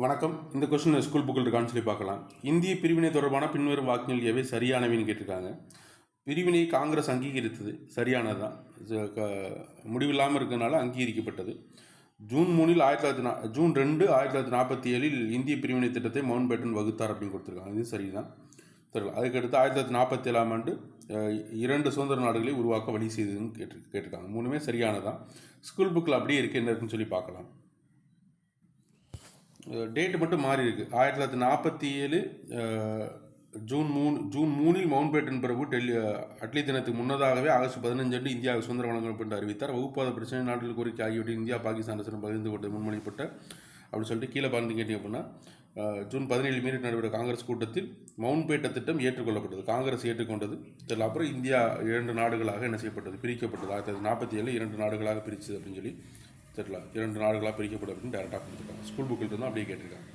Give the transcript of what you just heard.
வணக்கம். இந்த question school புக்கில் இருக்கான்னு சொல்லி பார்க்கலாம். இந்திய பிரிவினை தொடர்பான பின்வரும் வாக்கியங்கள் எவை சரியானவைன்னு கேட்டிருக்காங்க. பிரிவினை காங்கிரஸ் அங்கீகரித்தது, சரியானது தான். முடிவில்லாமல் இருக்கிறதுனால அங்கீகரிக்கப்பட்டது. ஜூன் 2 1947 இந்திய பிரிவினை திட்டத்தை மவுண்ட் பேட்டன் வகுத்தார் அப்படின்னு கொடுத்துருக்காங்க. இது சரிதான். தெரியல. அதுக்கடுத்து 1947 2 சுதந்திர நாடுகளை உருவாக்க வழி செய்ததுன்னு கேட்டிருக்காங்க. மூணுமே சரியானதான். ஸ்கூல் புக்கில் அப்படியே இருக்குது, என்ன இருக்குன்னு சொல்லி பார்க்கலாம். டேட்டு மட்டும் மாறி இருக்குது. 1947 ஜூன் 3 மவுண்ட் பேட்டன் பிரபு அட்லி தினத்துக்கு முன்னதாகவே ஆகஸ்ட் 15 இந்தியாவுக்கு சுதந்திர வழங்கப்படும் என்று அறிவித்தார். வகுப்பாத பிரச்சனை, நாடுகள் கோரிக்கை ஆகியவற்றை இந்தியா பாகிஸ்தான் அரசுடன் பகிர்ந்து கொண்டு முன்மொழிப்பட்ட அப்படின்னு சொல்லிட்டு கீழே பார்த்து கேட்டீங்க அப்படின்னா, ஜூன் 17 மீறி நடைபெற்ற காங்கிரஸ் கூட்டத்தில் மவுண்ட் பேட்டன் திட்டம் ஏற்றுக்கொள்ளப்பட்டது. காங்கிரஸ் ஏற்றுக்கொண்டது. தெரியல. அப்புறம் இந்தியா 2 நாடுகளாக என்ன செய்யப்பட்டது, பிரிக்கப்பட்டது. 1947 2 நாடுகளாக பிரிச்சது அப்படின்னு சொல்லி தெரியல. 2 நாடுகளாக பிரிக்கப்படும் அப்படின்னு டேரெக்டாக கொடுத்துருக்காங்க. ஸ்கூல் புக்கில் இருந்தால் அப்படியே கேட்டிருக்காங்க.